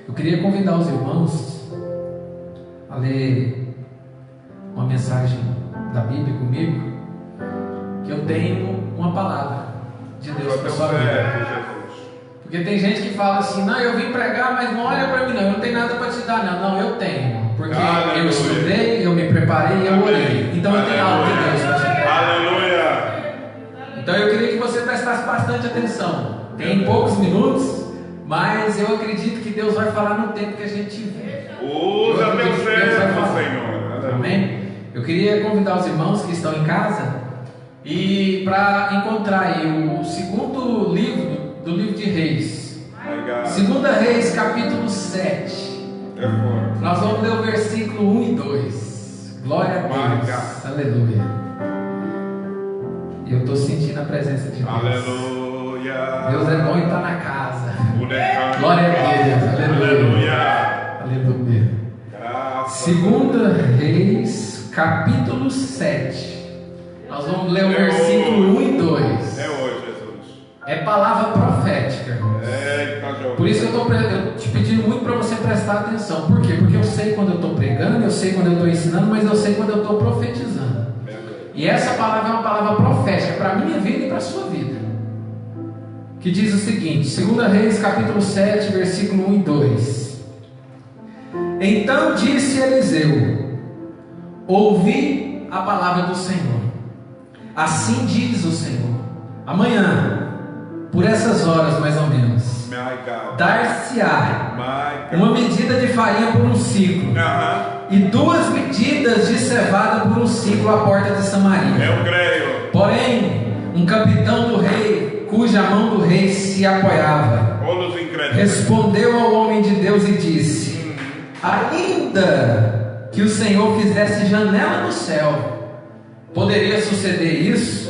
Eu queria convidar os irmãos a ler uma mensagem da Bíblia comigo, que eu tenho uma palavra de Deus para sua vida. Porque tem gente que fala assim: não, eu vim pregar, mas não olha para mim não, eu não tenho nada para te dar não. Não, eu tenho, porque eu estudei, eu me preparei, eu orei. Então eu tenho algo de Deus para te dar. Aleluia. Então eu queria que você prestasse bastante atenção. Tem poucos minutos, mas eu acredito que Deus vai falar no tempo que a gente tiver. Usa teu servo, Senhor. Amém? Eu queria convidar os irmãos que estão em casa e para encontrar aí o segundo livro do livro de Reis. Segunda Reis, capítulo 7. Nós vamos ler o versículo 1 e 2. Glória a Deus. Aleluia. E eu estou sentindo a presença de Deus. Aleluia. Deus é bom e está na casa. Glória a Deus. Aleluia. Aleluia. Segunda Reis, capítulo 7. Nós vamos ler o versículo 1 e 2. É hoje, Jesus. É palavra profética, irmãos. Por isso eu estou te pedindo muito para você prestar atenção. Por quê? Porque eu sei quando eu estou pregando, eu sei quando eu estou ensinando, mas eu sei quando eu estou profetizando. E essa palavra é uma palavra profética para a minha vida e para a sua vida, que diz o seguinte: 2 Reis capítulo 7, versículo 1 e 2. Então disse Eliseu: ouvi a palavra do Senhor. Assim diz o Senhor: amanhã, por essas horas mais ou menos, dar-se-á uma medida de farinha por um ciclo, e 2 medidas de cevada por um ciclo à porta de Samaria. Eu creio. Porém, um capitão do rei, cuja mão do rei se apoiava, respondeu ao homem de Deus e disse: ainda que o Senhor fizesse janela no céu, poderia suceder isso?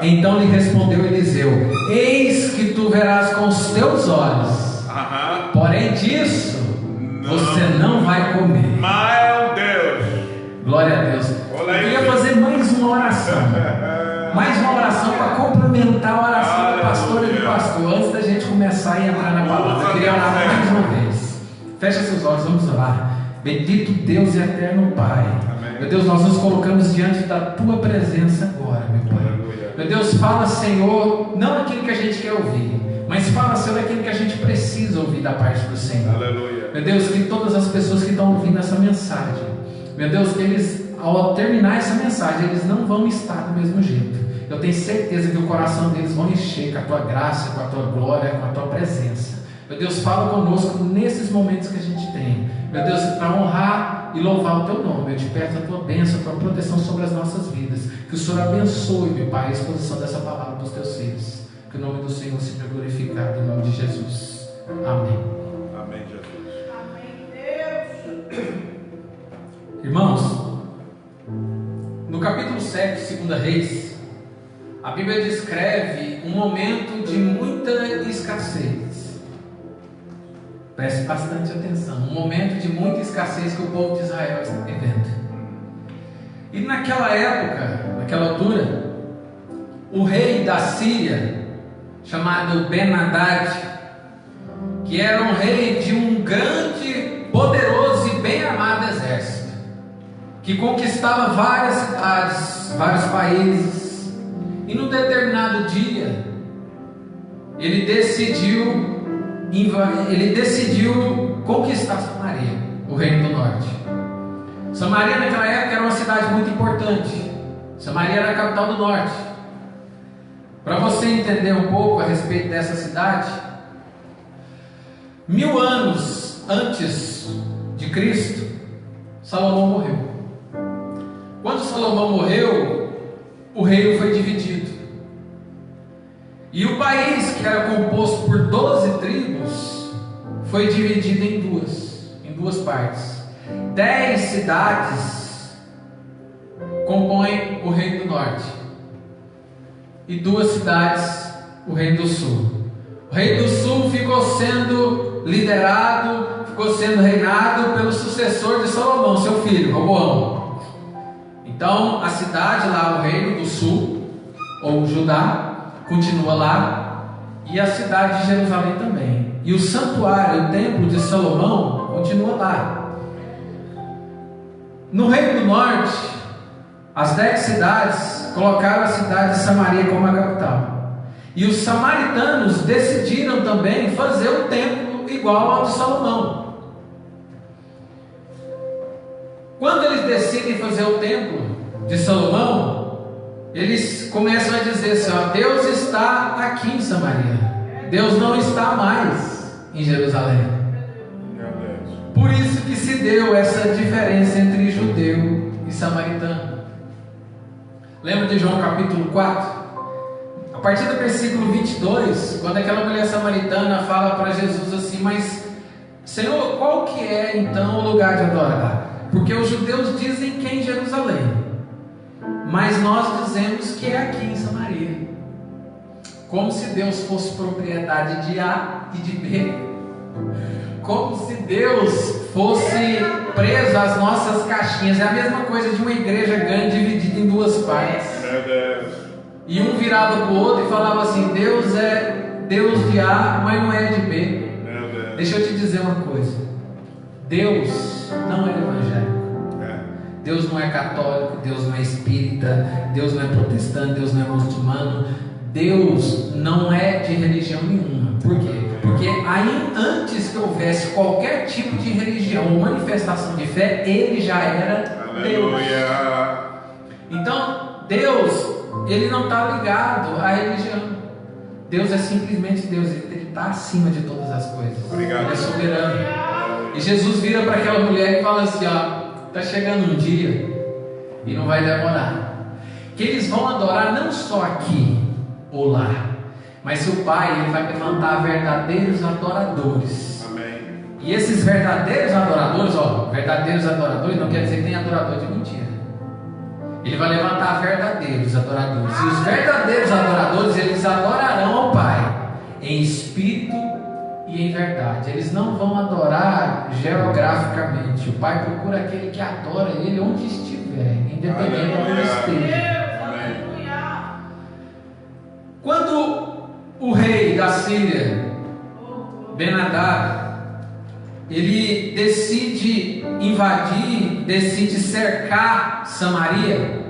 Então lhe respondeu Eliseu: eis que tu verás com os teus olhos, porém disso você não vai comer. Meu Deus. Glória a Deus. Eu queria fazer mais uma oração. Mais uma oração para complementar a oração do pastor e do pastor, antes da gente começar a entrar na palavra. Eu queria orar mais uma vez. Fecha seus olhos, vamos orar. Bendito Deus e eterno Pai. Meu Deus, nós nos colocamos diante da Tua presença agora, meu Pai. Meu Deus, fala, Senhor, não aquilo que a gente quer ouvir, mas fala, Senhor, aquilo que a gente precisa ouvir da parte do Senhor. Aleluia. Meu Deus, que todas as pessoas que estão ouvindo essa mensagem, meu Deus, que eles, ao terminar essa mensagem, eles não vão estar do mesmo jeito. Eu tenho certeza que o coração deles vão encher com a Tua graça, com a Tua glória, com a Tua presença. Meu Deus, fala conosco nesses momentos que a gente tem. Meu Deus, para honrar e louvar o Teu nome, eu te peço a Tua bênção, a Tua proteção sobre as nossas vidas. Que o Senhor abençoe, meu Pai, a exposição dessa palavra dos Teus filhos. Que o nome do Senhor seja glorificado, em nome de Jesus. Amém. Amém, Jesus. Amém, Deus. Irmãos, no capítulo 7, 2 Reis, a Bíblia descreve um momento de muita escassez. Preste bastante atenção. Um momento de muita escassez que o povo de Israel está vivendo. E naquela época, naquela altura, o rei da Síria, chamado Ben-Hadad, que era um rei de um grande, poderoso e bem armado exército, que conquistava várias cidades, vários países, e num determinado dia, ele decidiu conquistar Samaria, o reino do norte. Samaria naquela época era uma cidade muito importante. Samaria era a capital do norte. Para você entender um pouco a respeito dessa cidade, 1000 anos antes de Cristo, Salomão morreu. Quando Salomão morreu, o reino foi dividido. E o país, que era composto por 12 tribos, foi dividido em duas partes. 10 cidades compõem o reino do norte, e 2 cidades o reino do sul. O reino do sul ficou sendo liderado, ficou sendo reinado pelo sucessor de Salomão, seu filho, Roboão. Então a cidade lá, o reino do sul, ou Judá, continua lá, e a cidade de Jerusalém também. E o santuário, o templo de Salomão, continua lá. No Reino do Norte, as 10 cidades colocaram a cidade de Samaria como a capital. E os samaritanos decidiram também fazer um templo igual ao de Salomão. Quando eles decidem fazer o templo de Salomão, eles começam a dizer assim, ó, Deus está aqui em Samaria. Deus não está mais em Jerusalém. Por isso que se deu essa diferença entre judeu e samaritano. Lembra de João capítulo 4? A partir do versículo 22, quando aquela mulher samaritana fala para Jesus assim, mas Senhor, qual que é então o lugar de adorar? Porque os judeus dizem que é em Jerusalém, mas nós dizemos que é aqui em Samaria. Como se Deus fosse propriedade de A e de B. Como se Deus fosse preso às nossas caixinhas. É a mesma coisa de uma igreja grande dividida em duas partes. E um virava para o outro e falava assim, Deus é Deus de A, mas não é de B. Deixa eu te dizer uma coisa. Deus não é evangélico. Deus não é católico, Deus não é espírita, Deus não é protestante, Deus não é muçulmano. Deus não é de religião nenhuma. Por quê? Porque aí, antes que houvesse qualquer tipo de religião ou manifestação de fé, Ele já era Deus. Então, Deus, Ele não está ligado à religião. Deus é simplesmente Deus. Ele está acima de todas as coisas. Obrigado. Ele é soberano. E Jesus vira para aquela mulher e fala assim, ó, está chegando um dia, e não vai demorar, que eles vão adorar não só aqui ou lá, mas o Pai, Ele vai levantar verdadeiros adoradores. Amém. E esses verdadeiros adoradores, ó, verdadeiros adoradores não quer dizer que tem adorador de mentira. Ele vai levantar verdadeiros adoradores. E os verdadeiros adoradores, eles adorarão ao Pai em espírito e em verdade. Eles não vão adorar geograficamente. O Pai procura aquele que adora Ele onde estiver, independente de onde esteja. Quando o rei da Síria, Ben-Hadad, ele decide invadir, decide cercar Samaria,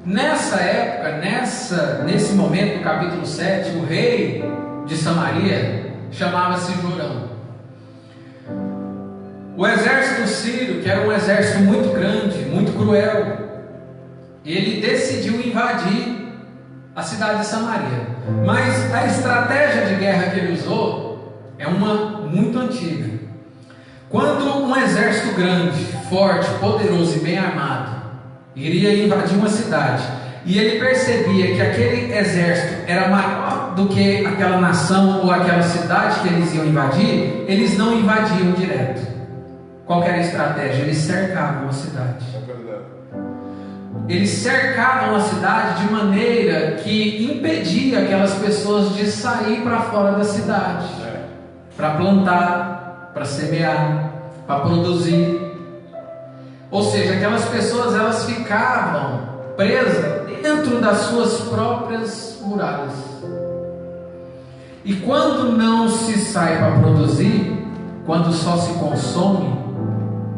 nessa época, nesse momento do capítulo 7, o rei de Samaria chamava-se Jorão. O exército sírio, que era um exército muito grande, muito cruel, ele decidiu invadir a cidade de Samaria. Mas a estratégia de guerra que ele usou é uma muito antiga. Quando um exército grande, forte, poderoso e bem armado iria invadir uma cidade, e ele percebia que aquele exército era maior do que aquela nação ou aquela cidade que eles iam invadir, eles não invadiam direto. Qual era a estratégia? Eles cercavam a cidade. Eles cercavam a cidade de maneira que impedia aquelas pessoas de sair para fora da cidade, para plantar, para semear, para produzir. Ou seja, aquelas pessoas, elas ficavam presas dentro das suas próprias muralhas. E quando não se sai para produzir, quando só se consome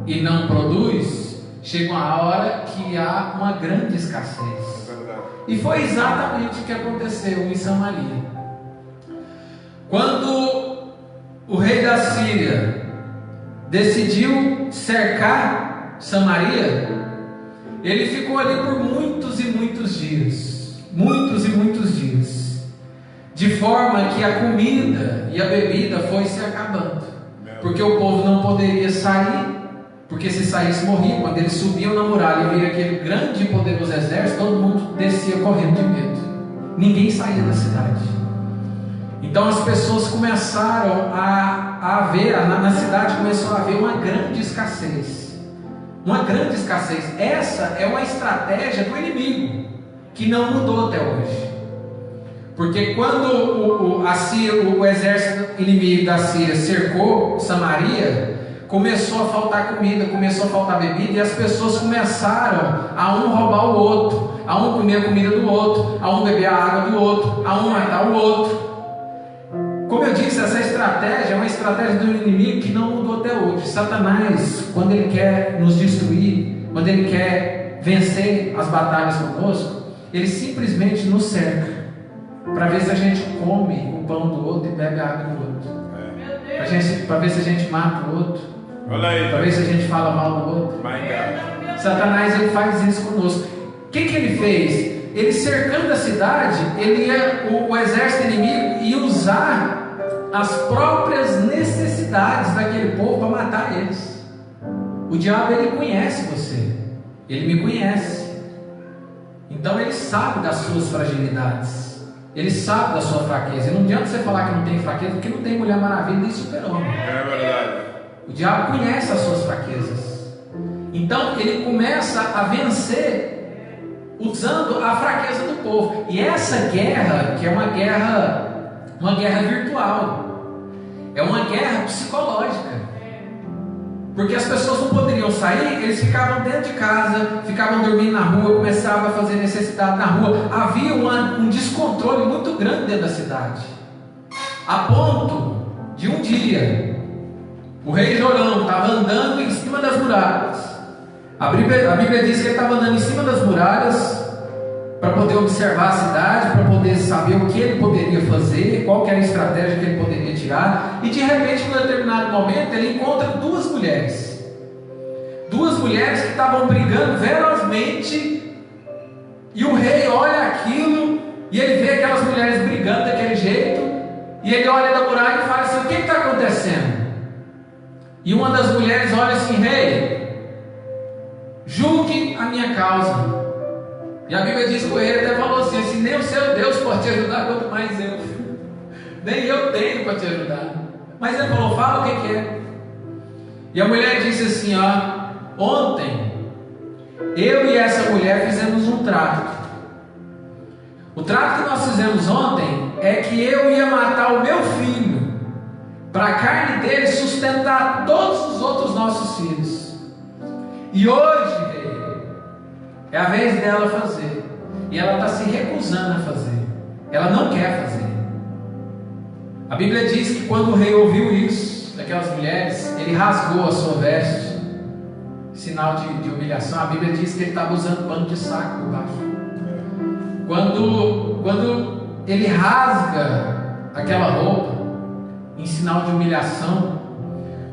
e não produz, chega uma hora que há uma grande escassez. E foi exatamente o que aconteceu em Samaria. Quando o rei da Síria decidiu cercar Samaria, ele ficou ali por muitos e muitos dias. Muitos e muitos dias. De forma que a comida e a bebida foi se acabando. Porque o povo não poderia sair. Porque se saísse, morria. Quando eles subiam na muralha e viam aquele grande e poderoso exército, todo mundo descia correndo de medo. Ninguém saía da cidade. Então as pessoas começaram a ver, na cidade começou a haver uma grande escassez. Uma grande escassez. Essa é uma estratégia do inimigo, que não mudou até hoje. Porque quando o exército inimigo da Síria cercou Samaria, começou a faltar comida, começou a faltar bebida, e as pessoas começaram a um roubar o outro, a um comer a comida do outro, a um beber a água do outro, a um matar o outro. Como eu disse, essa estratégia é uma estratégia do inimigo que não mudou até hoje. Satanás, quando ele quer nos destruir, quando ele quer vencer as batalhas conosco, ele simplesmente nos cerca para ver se a gente come o pão do outro e bebe a água do outro, para ver se a gente mata o outro, para ver se a gente fala mal do outro. Satanás, ele faz isso conosco. O que ele fez? Ele cercando a cidade, o exército inimigo ia usar as próprias necessidades daquele povo para matar eles. O diabo, ele conhece você, ele me conhece, então ele sabe das suas fragilidades, ele sabe da sua fraqueza. E não adianta você falar que não tem fraqueza, porque não tem Mulher Maravilha nem Super-Homem. É verdade. O diabo conhece as suas fraquezas, então ele começa a vencer usando a fraqueza do povo. E essa guerra, que é uma guerra virtual, é uma guerra psicológica, porque as pessoas não poderiam sair, eles ficavam dentro de casa, ficavam dormindo na rua, começavam a fazer necessidade na rua. Havia um descontrole muito grande dentro da cidade, a ponto de um dia o rei Jorão estava andando em cima das muralhas. A Bíblia diz que ele estava andando em cima das muralhas para poder observar a cidade, para poder saber o que ele poderia fazer, qual que era a estratégia que ele poderia tirar. E de repente, em um determinado momento, ele encontra duas mulheres que estavam brigando ferozmente. E o rei olha aquilo e ele vê aquelas mulheres brigando daquele jeito, e ele olha da muralha e fala assim: o que está acontecendo? E uma das mulheres olha assim: rei, julgue a minha causa. E a Bíblia diz que o rei até falou assim: nem o seu Deus pode te ajudar, quanto mais eu. Nem eu tenho para te ajudar. Mas ele falou: fala o que é. E a mulher disse assim: ontem eu e essa mulher fizemos um trato. O trato que nós fizemos ontem é que eu ia matar o meu filho, para a carne dele sustentar todos os outros nossos filhos. E hoje, é a vez dela fazer, e ela está se recusando a fazer, ela não quer fazer. A Bíblia diz que quando o rei ouviu isso daquelas mulheres, ele rasgou a sua veste, sinal de humilhação. A Bíblia diz que ele estava usando pano de saco por baixo. Quando ele rasga aquela roupa, em sinal de humilhação,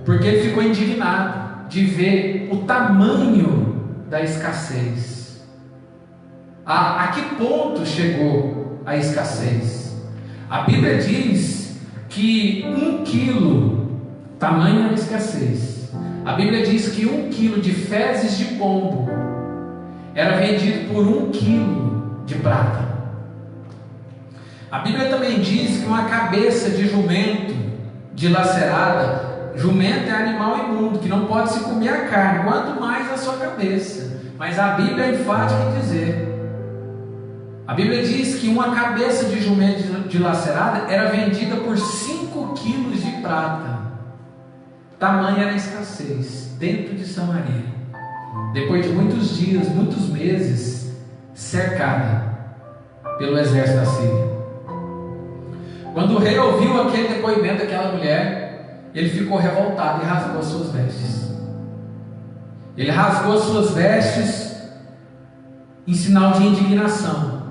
porque ele ficou indignado de ver o tamanho da escassez. A que ponto chegou a escassez? A Bíblia diz que 1 quilo, tamanho da escassez, a Bíblia diz que 1 quilo de fezes de pombo era vendido por 1 quilo de prata. A Bíblia também diz que uma cabeça de jumento dilacerada, jumento é animal imundo, que não pode se comer a carne, quanto mais a sua cabeça. Mas a Bíblia é enfática em dizer, a Bíblia diz que uma cabeça de jumento dilacerada era vendida por 5 quilos de prata. Tamanha era a escassez dentro de Samaria, depois de muitos dias, muitos meses, cercada pelo exército da Síria. Quando o rei ouviu aquele depoimento daquela mulher, ele ficou revoltado e rasgou as suas vestes. Ele rasgou as suas vestes em sinal de indignação,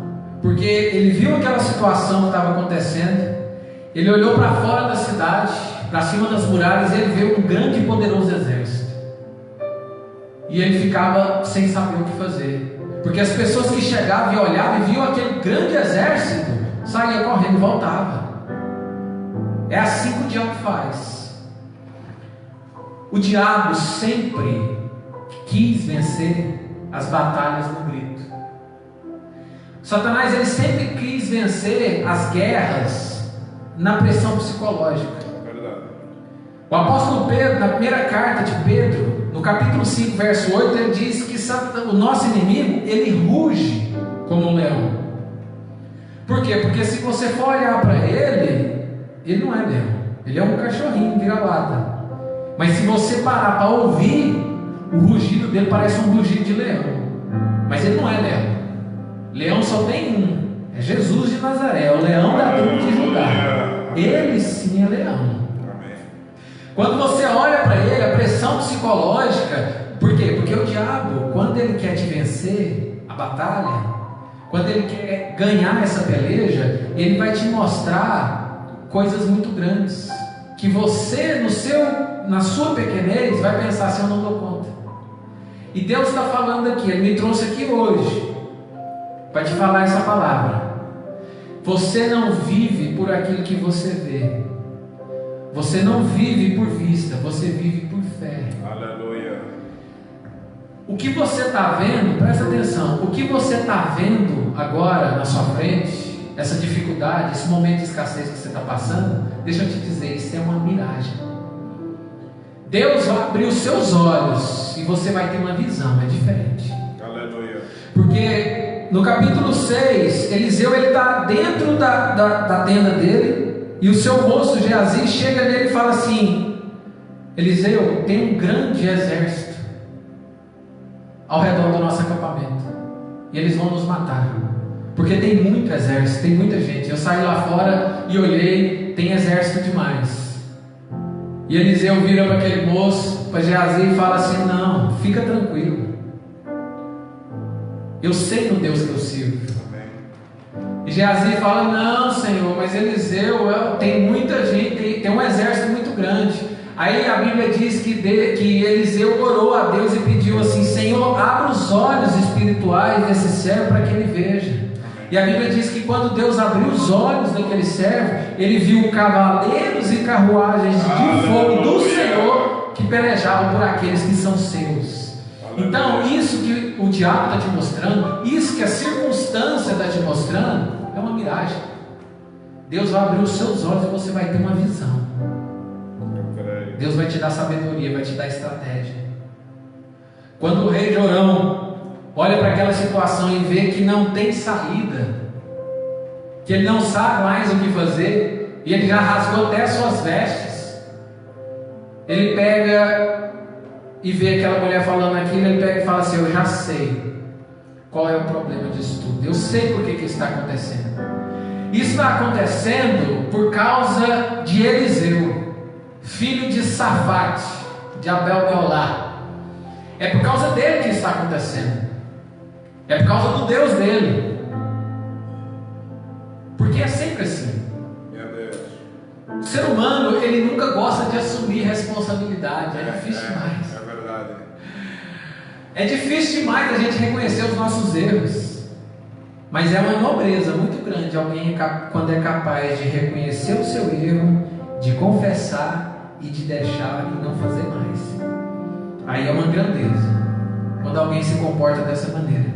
porque ele viu aquela situação que estava acontecendo. Ele olhou para fora da cidade, para cima das muralhas, e ele viu um grande e poderoso exército. E ele ficava sem saber o que fazer, porque as pessoas que chegavam e olhavam e viam aquele grande exército, saía correndo e voltava. É assim que o diabo faz. O diabo sempre quis vencer as batalhas no grito. Satanás, ele sempre quis vencer as guerras na pressão psicológica. O apóstolo Pedro, na primeira carta de Pedro, no capítulo 5, verso 8, ele diz que o nosso inimigo, ele ruge como um leão. Por quê? Porque se você for olhar para ele não é leão, ele é um cachorrinho vira-lata. Mas se você parar para ouvir, o rugido dele parece um rugido de leão. Mas ele não é leão. Leão só tem um, é Jesus de Nazaré, é o leão da tribo de Judá. Ele sim é leão. Amém. Quando você olha para ele, a pressão psicológica, por quê? Porque o diabo, quando ele quer te vencer a batalha, quando ele quer ganhar essa peleja, ele vai te mostrar coisas muito grandes, que você, na sua pequenez, vai pensar assim: eu não dou conta. E Deus está falando aqui, Ele me trouxe aqui hoje, para te falar essa palavra. Você não vive por aquilo que você vê. Você não vive por vista, você vive por fé. Aleluia. O que você está vendo, presta atenção, o que você está vendo agora na sua frente, essa dificuldade, esse momento de escassez que você está passando, deixa eu te dizer, isso é uma miragem. Deus vai abrir os seus olhos e você vai ter uma visão, é diferente. Aleluia. Porque no capítulo 6, Eliseu está dentro da tenda dele, e o seu moço Geazi chega nele e fala assim: Eliseu, tem um grande exército ao redor do nosso acampamento, e eles vão nos matar, porque tem muito exército, tem muita gente. Eu saí lá fora e olhei, tem exército demais. E Eliseu vira para aquele moço, para Geazi, e fala assim: não, fica tranquilo, eu sei no Deus que eu sirvo. E Geazi fala: não, Senhor, mas Eliseu, tem muita gente, tem um exército muito grande. Aí a Bíblia diz que Eliseu orou a Deus e pediu assim: Senhor, abra os olhos espirituais desse servo para que ele veja. E a Bíblia diz que quando Deus abriu os olhos daquele servo, ele viu cavaleiros e carruagens de fogo do Senhor que pelejavam por aqueles que são seus. Então, isso que o diabo está te mostrando, isso que a circunstância está te mostrando, é uma miragem. Deus vai abrir os seus olhos e você vai ter uma visão. Deus vai te dar sabedoria, vai te dar estratégia. Quando o rei Jorão olha para aquela situação e vê que não tem saída, que ele não sabe mais o que fazer, e ele já rasgou até as suas vestes, ele pega e vê aquela mulher falando aquilo, ele pega e fala assim: eu já sei qual é o problema disso tudo, eu sei por que isso está acontecendo. Isso está acontecendo por causa de Eliseu, filho de Safate, de Abel-Meolá. É por causa dele que está acontecendo, é por causa do Deus dele, porque é sempre assim. Meu Deus. O ser humano, ele nunca gosta de assumir responsabilidade, é difícil demais. É verdade. É difícil demais a gente reconhecer os nossos erros, mas é uma nobreza muito grande alguém quando é capaz de reconhecer o seu erro, de confessar e de deixar e não fazer mais. Aí é uma grandeza quando alguém se comporta dessa maneira.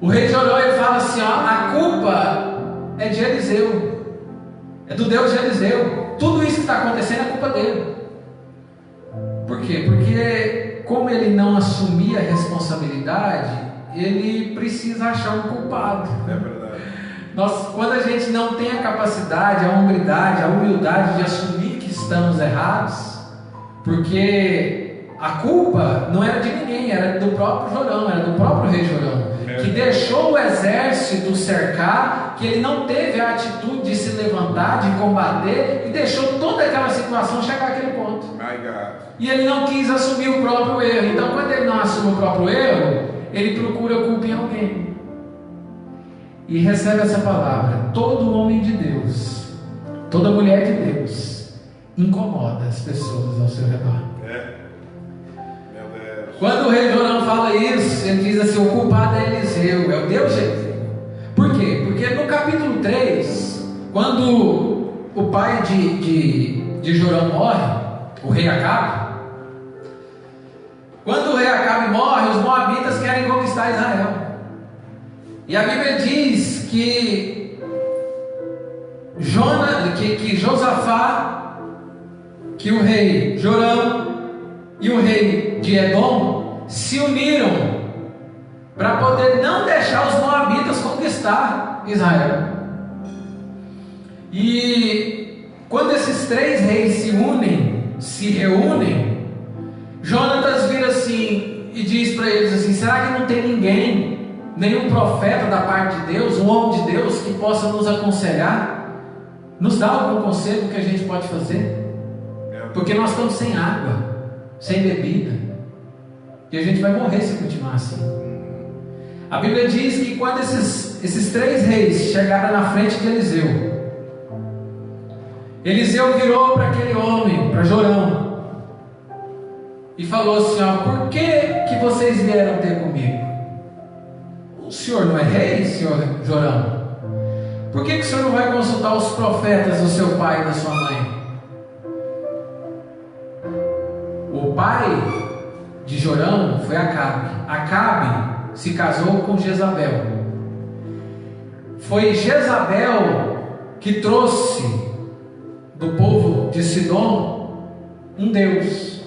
O rei Jorão, ele fala assim: ó, a culpa é de Eliseu, é do Deus de Eliseu, tudo isso que está acontecendo é culpa dele. Por quê? Porque como ele não assumia a responsabilidade, ele precisa achar um culpado. É verdade. Quando a gente não tem a capacidade, a hombridade, a humildade de assumir que estamos errados, porque a culpa não era de ninguém, era do próprio Jorão, era do próprio rei Jorão, que deixou o exército cercar, que ele não teve a atitude de se levantar, de combater, e deixou toda aquela situação chegar àquele ponto. E ele não quis assumir o próprio erro. Então, quando ele não assume o próprio erro, ele procura culpa em alguém. E recebe essa palavra: todo homem de Deus, toda mulher de Deus, incomoda as pessoas ao seu redor. Meu Deus. Quando o rei Jorão fala isso, ele diz assim: o culpado é Eliseu, é o Deus de Eliseu. Por quê? Porque no capítulo 3, quando o pai de Jorão morre, o rei Acabe, quando o rei Acabe morre, os moabitas querem conquistar Israel. E a Bíblia diz que Josafá, que o rei Jorão e o rei de Edom se uniram para poder não deixar os moabitas conquistar Israel. E quando esses três reis se reúnem, Jonatas vira assim e diz para eles assim: será que não tem ninguém, nenhum profeta da parte de Deus, um homem de Deus que possa nos aconselhar nos dá algum conselho que a gente pode fazer? Porque nós estamos sem água, sem bebida, e a gente vai morrer se continuar assim. A Bíblia diz que quando esses 3 reis chegaram na frente de Eliseu, Eliseu virou para aquele homem, para Jorão, e falou assim: ó, por que vocês vieram ter comigo? O senhor não é rei, senhor Jorão? Por que o senhor não vai consultar os profetas do seu pai e da sua mãe? O pai de Jorão foi Acabe. Acabe se casou com Jezabel. Foi Jezabel que trouxe do povo de Sidom um deus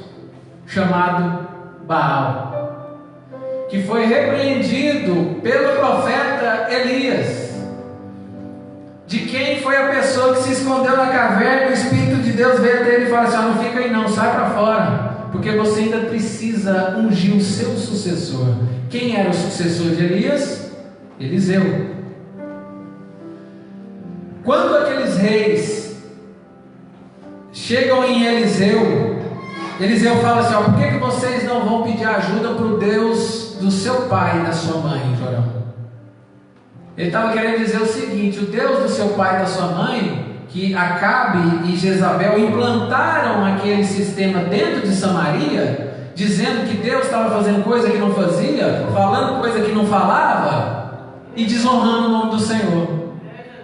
chamado Baal, que foi repreendido pelo profeta Elias, de quem foi a pessoa que se escondeu na caverna. O Espírito de Deus veio até ele e falou assim: não fica aí não, sai para fora, porque você ainda precisa ungir o seu sucessor. Quem era o sucessor de Elias? Eliseu. Quando aqueles reis chegam em Eliseu, Eliseu fala assim: ó, por que vocês não vão pedir ajuda para o Deus do seu pai e da sua mãe, Jorão? Ele estava querendo dizer o seguinte: o Deus do seu pai e da sua mãe, que Acabe e Jezabel implantaram aquele sistema dentro de Samaria, dizendo que Deus estava fazendo coisa que não fazia, falando coisa que não falava e desonrando o nome do Senhor.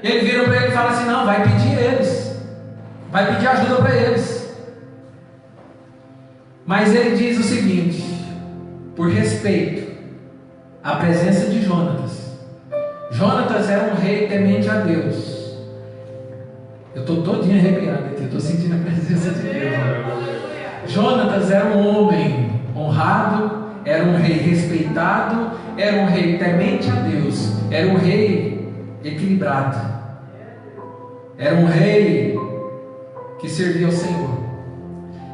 Ele vira para ele e fala assim: não, vai pedir eles, vai pedir ajuda para eles. Mas ele diz o seguinte, por respeito à presença de Jonatas. Jonatas era um rei temente a Deus. Eu estou todinho arrepiado aqui, estou sentindo a presença de Deus. Jonatas era um homem honrado, era um rei respeitado, era um rei temente a Deus, era um rei equilibrado, era um rei que servia ao Senhor.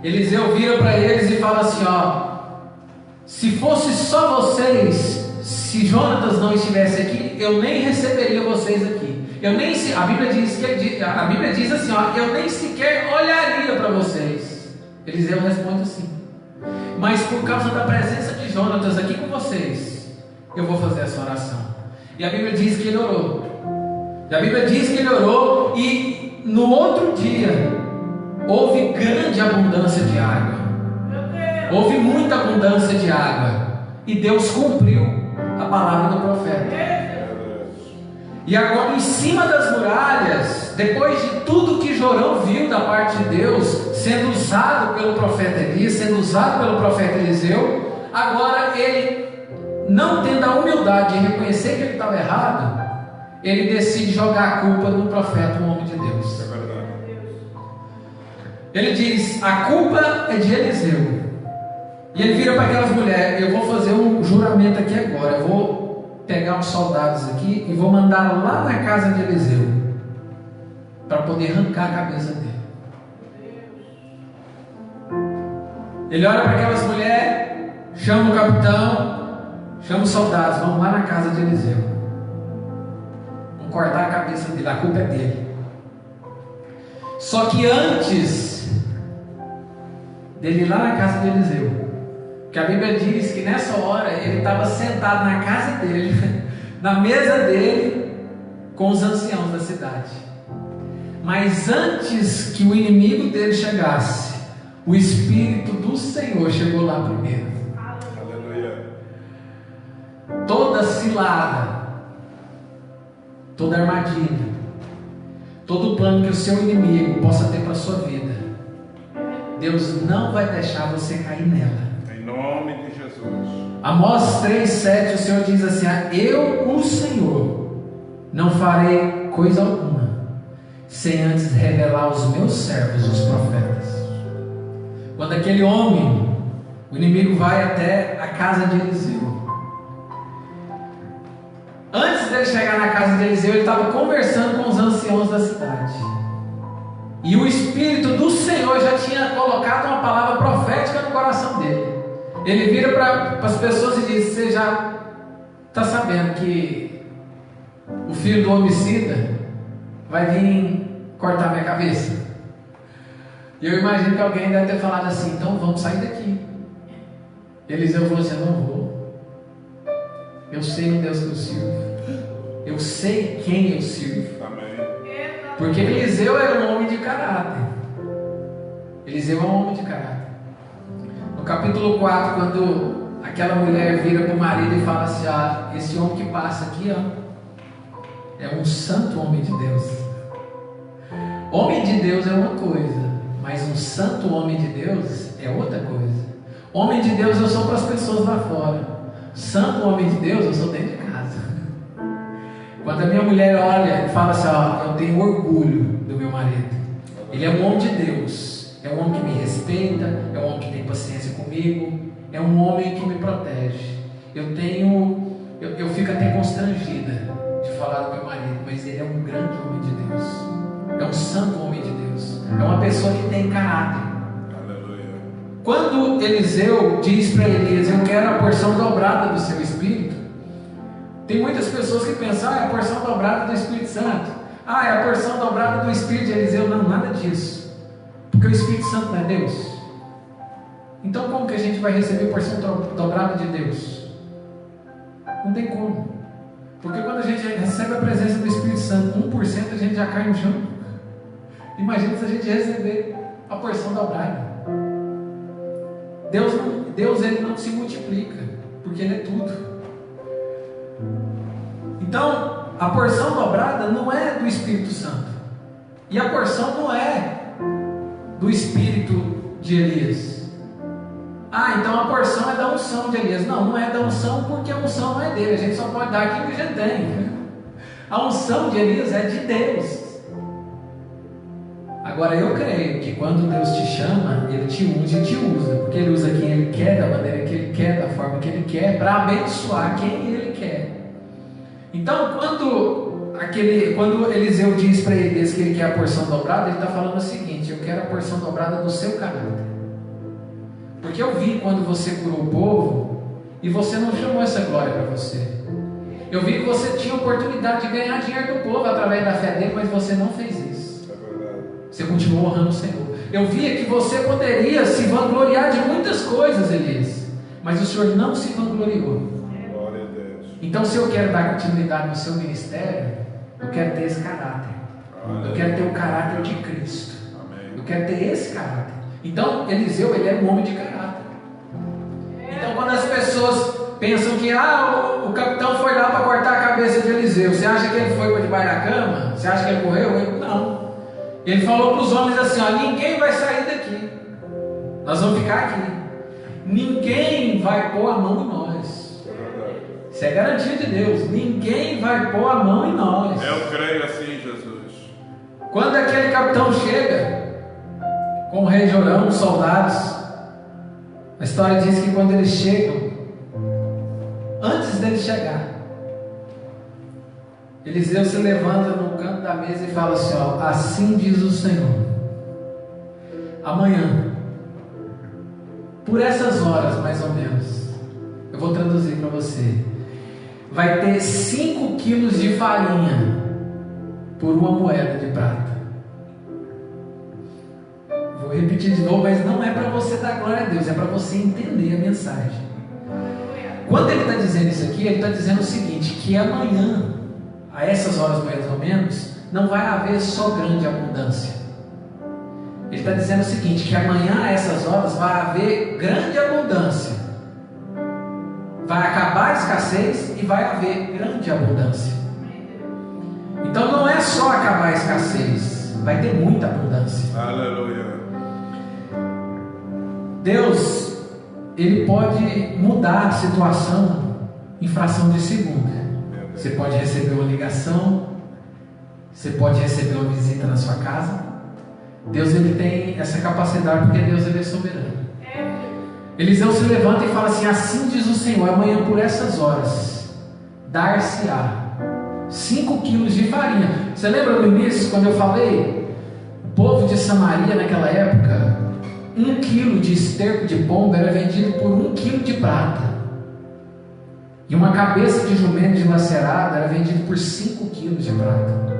Eliseu vira para eles e fala assim: ó, se fosse só vocês, se Jonatas não estivesse aqui, eu nem receberia vocês aqui. A Bíblia diz assim, ó, eu nem sequer olharia para vocês. Eliseu responde assim: mas por causa da presença de Jonatas aqui com vocês, eu vou fazer essa oração. E a Bíblia diz que ele orou. E no outro dia houve grande abundância de água. Houve muita abundância de água. E Deus cumpriu a palavra do profeta. E agora, em cima das muralhas, depois de tudo que Jorão viu da parte de Deus, sendo usado pelo profeta Elias, sendo usado pelo profeta Eliseu, agora ele, não tendo a humildade de reconhecer que ele estava errado, ele decide jogar a culpa no profeta, um homem de Deus. É verdade. Ele diz: a culpa é de Eliseu. E ele vira para aquelas mulheres: eu vou fazer um juramento aqui agora, eu vou pegar uns soldados aqui e vou mandar lá na casa de Eliseu, para poder arrancar a cabeça dele. Ele olha para aquelas mulheres, chama o capitão, chama os soldados, vamos lá na casa de Eliseu, vamos cortar a cabeça dele, a culpa é dele. Só que antes dele ir lá na casa de Eliseu, que a Bíblia diz que nessa hora ele estava sentado na casa dele, na mesa dele, com os anciãos da cidade. Mas antes que o inimigo dele chegasse, o Espírito do Senhor chegou lá primeiro. Aleluia. Toda cilada, toda armadilha, todo plano que o seu inimigo possa ter para a sua vida, Deus não vai deixar você cair nela. Em nome de Jesus. Amós 3,7, o Senhor diz assim: eu, o Senhor, não farei coisa alguma, sem antes revelar aos meus servos, os profetas. Quando aquele homem, o inimigo vai até a casa de Eliseu, antes dele chegar na casa de Eliseu, ele estava conversando com os anciãos da cidade, e o Espírito do Senhor já tinha colocado uma palavra profética no coração dele. Ele vira para as pessoas e diz: você já está sabendo que o filho do homicida vai vir cortar minha cabeça. E eu imagino que alguém deve ter falado assim: então vamos sair daqui. Eliseu falou assim: eu não vou. Eu sei o Deus que eu sirvo. Eu sei quem eu sirvo. Amém. Porque Eliseu era um homem de caráter. Eliseu é um homem de caráter. No capítulo 4, quando aquela mulher vira para o marido e fala assim: ah, esse homem que passa aqui, ó, é um santo homem de Deus. Homem de Deus é uma coisa, mas um santo homem de Deus é outra coisa. Homem de Deus eu sou para as pessoas lá fora. Santo homem de Deus eu sou dentro de casa. Quando a minha mulher olha e fala assim: ó, eu tenho orgulho do meu marido. Ele é um homem de Deus. É um homem que me respeita, é um homem que tem paciência comigo, é um homem que me protege. Eu fico até constrangida de falar do meu marido, mas ele é um grande homem de Deus. É um santo homem de Deus. É uma pessoa que tem caráter. Aleluia. Quando Eliseu diz para Elias: eu quero a porção dobrada do seu Espírito, tem muitas pessoas que pensam: ah, é a porção dobrada do Espírito Santo. Ah, é a porção dobrada do Espírito de Eliseu. Não, nada disso. Porque o Espírito Santo não é Deus. Então como que a gente vai receber porção dobrada de Deus? Não tem como. Porque quando a gente recebe a presença do Espírito Santo, 1% a gente já cai no chão. Imagina se a gente receber a porção dobrada. Deus ele não se multiplica, porque Ele é tudo. Então, a porção dobrada não é do Espírito Santo. E a porção não é do espírito de Elias. Ah, então a porção é da unção de Elias. Não, não é da unção, porque a unção não é dele. A gente só pode dar aquilo que a gente tem. A unção de Elias é de Deus. Agora eu creio que quando Deus te chama, Ele te unge e te usa, porque Ele usa quem Ele quer, da maneira que Ele quer, da forma que Ele quer, para abençoar quem Ele quer. Então quando Eliseu diz para Elias que ele quer a porção dobrada, ele está falando o seguinte: eu quero a porção dobrada do seu caráter. Porque eu vi quando você curou o povo e você não chamou essa glória para você. Eu vi que você tinha oportunidade de ganhar dinheiro do povo através da fé dele, mas você não fez isso. É verdade. Você continuou honrando o Senhor. Eu via que você poderia se vangloriar de muitas coisas, Elias, mas o Senhor não se vangloriou. Glória a Deus. Então, se eu quero dar continuidade no seu ministério, eu quero ter esse caráter. Eu quero ter o caráter de Cristo. Amém. Eu quero ter esse caráter. Então, Eliseu, ele é um homem de caráter. Então, quando as pessoas pensam que o capitão foi lá para cortar a cabeça de Eliseu, você acha que ele foi para debaixo da cama? Você acha que ele correu? Não. Ele falou para os homens assim: ó, ninguém vai sair daqui. Nós vamos ficar aqui. Ninguém vai pôr a mão em nós. Isso é garantia de Deus. Ninguém vai pôr a mão em nós. Eu creio assim, Jesus. Quando aquele capitão chega com o rei Jorão, os soldados, a história diz que quando eles chegam, antes deles chegar, Eliseu se levanta no canto da mesa e fala assim: ó, assim diz o Senhor, amanhã, por essas horas mais ou menos, eu vou traduzir para você, vai ter 5 quilos de farinha por uma moeda de prata. Vou repetir de novo, mas não é para você dar glória a Deus, é para você entender a mensagem. Quando ele está dizendo isso aqui, ele está dizendo o seguinte: que amanhã, a essas horas mais ou menos, não vai haver só grande abundância. Ele está dizendo o seguinte: que amanhã, a essas horas, vai haver grande abundância. Vai acabar a escassez e vai haver grande abundância. Então não é só acabar a escassez, vai ter muita abundância. Aleluia. Deus, Ele pode mudar a situação em fração de segundo. Você pode receber uma ligação, você pode receber uma visita na sua casa. Deus, Ele tem essa capacidade, porque Deus, Ele é soberano. Eliseu se levanta e fala assim: assim diz o Senhor, amanhã por essas horas dar-se-á 5 quilos de farinha. Você lembra no início, quando eu falei? O povo de Samaria naquela época, 1 quilo de esterco de pomba era vendido por 1 quilo de prata. E uma cabeça de jumento dilacerada era vendida por 5 quilos de prata.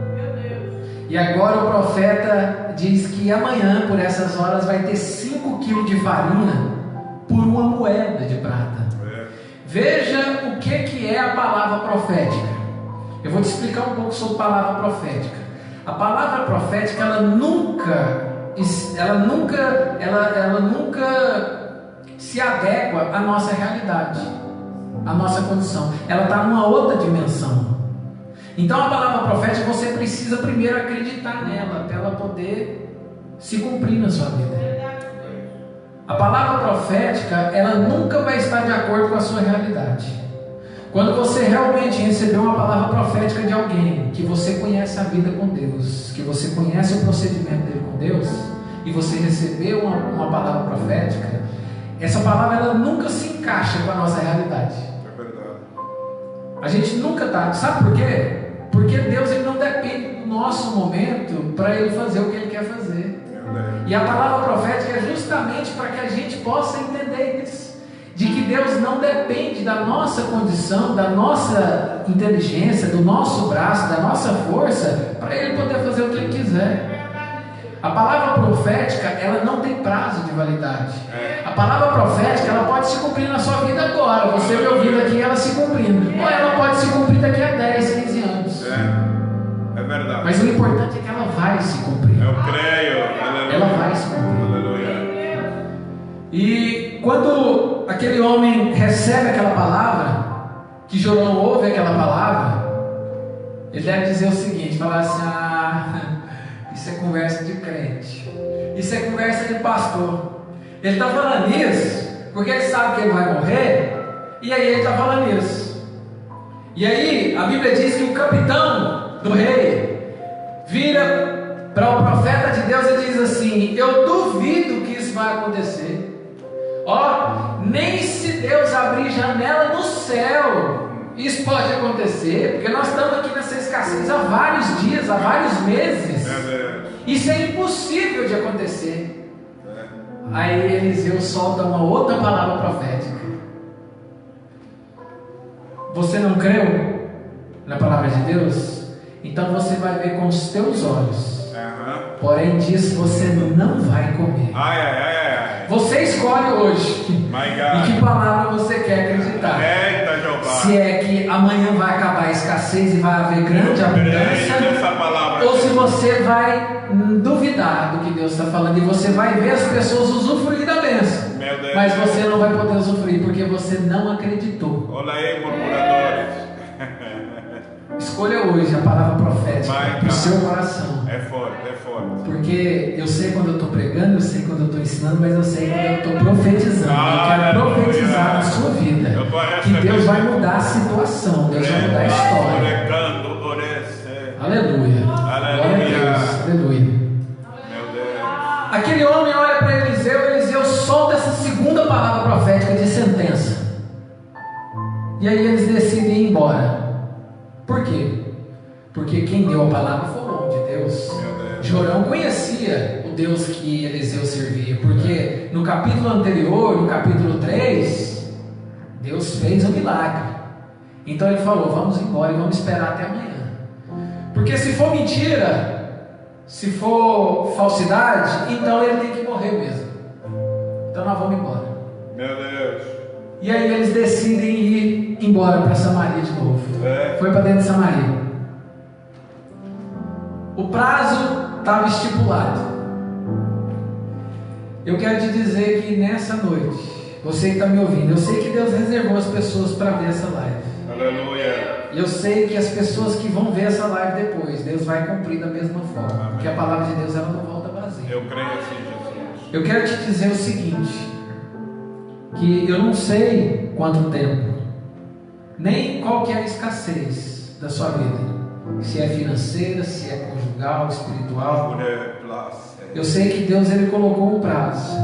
E agora o profeta diz que amanhã, por essas horas, vai ter 5 quilos de farinha por uma moeda de prata. Veja o que é a palavra profética. Eu vou te explicar um pouco sobre a palavra profética. A palavra profética, ela nunca se adequa à nossa realidade, à nossa condição. Ela está numa outra dimensão. Então a palavra profética, você precisa primeiro acreditar nela, para ela poder se cumprir na sua vida. A palavra profética, ela nunca vai estar de acordo com a sua realidade. Quando você realmente recebeu uma palavra profética de alguém, que você conhece a vida com Deus, que você conhece o procedimento dele com Deus, e você recebeu uma palavra profética, essa palavra ela nunca se encaixa com a nossa realidade. É verdade. A gente nunca está. Sabe por quê? Porque Deus ele não depende do nosso momento para Ele fazer o que Ele quer fazer. E a palavra profética é justamente para que a gente possa entender isso, de que Deus não depende da nossa condição, da nossa inteligência, do nosso braço, da nossa força, para Ele poder fazer o que Ele quiser. A palavra profética, ela não tem prazo de validade. A palavra profética, ela pode se cumprir na sua vida agora, você me ouvindo aqui, ela se cumprindo, ou ela pode se cumprir daqui a 10, 15 anos. É verdade. Mas o importante é que ela vai se cumprir. Eu creio. Aleluia. Ela vai se cumprir. Aleluia. E quando aquele homem recebe aquela palavra, que Jorão ouve aquela palavra, ele deve dizer o seguinte, falar assim: isso é conversa de crente, isso é conversa de pastor. Ele está falando isso porque ele sabe que ele vai morrer, e aí ele está falando isso. E aí a Bíblia diz que o capitão do rei vira para o profeta de Deus e diz assim: eu duvido que isso vai acontecer. Nem se Deus abrir janela no céu, isso pode acontecer, porque nós estamos aqui nessa escassez há vários dias, há vários meses. Isso é impossível de acontecer. Aí Eliseu solta uma outra palavra profética. Você não creu na palavra de Deus? Então você vai ver com os teus olhos. Porém disso você não vai comer. Você escolhe hoje em que palavra você quer acreditar. Se é que amanhã vai acabar a escassez e vai haver grande abundância, ou se você vai duvidar do que Deus está falando e você vai ver as pessoas usufruir da bênção, mas você não vai poder usufruir porque você não acreditou. Olha aí, murmuradores. Escolha hoje a palavra profética para o seu coração. É forte, é forte. Porque eu sei quando eu estou pregando, eu sei quando eu estou ensinando, mas eu sei quando eu estou profetizando. Eu quero profetizar na sua vida que Deus vai mudar a situação, Deus vai mudar a história. Aleluia. Aleluia. Aleluia. Meu Deus. Aquele homem olha para Eliseu solta essa segunda palavra profética de sentença. E aí eles decidem ir embora. Por quê? Porque quem deu a palavra foi o homem de Deus. Jorão conhecia o Deus que Eliseu servia, porque no capítulo anterior, no capítulo 3, Deus fez um milagre. Então ele falou: vamos embora e vamos esperar até amanhã. Porque se for mentira, se for falsidade, então ele tem que morrer mesmo. Então nós vamos embora. Meu Deus. E aí eles decidem ir embora para Samaria de novo. Foi para dentro de Samaria. O prazo estava estipulado. Eu quero te dizer que nessa noite, você que está me ouvindo, eu sei que Deus reservou as pessoas para ver essa live. Aleluia. E eu sei que as pessoas que vão ver essa live depois, Deus vai cumprir da mesma forma. Amém. Porque a palavra de Deus ela não volta vazia. Eu creio assim, Jesus. Eu quero te dizer o seguinte, que eu não sei quanto tempo, nem qual que é a escassez da sua vida. Se é financeira, se é conjugal, espiritual. Eu sei que Deus ele colocou um prazo.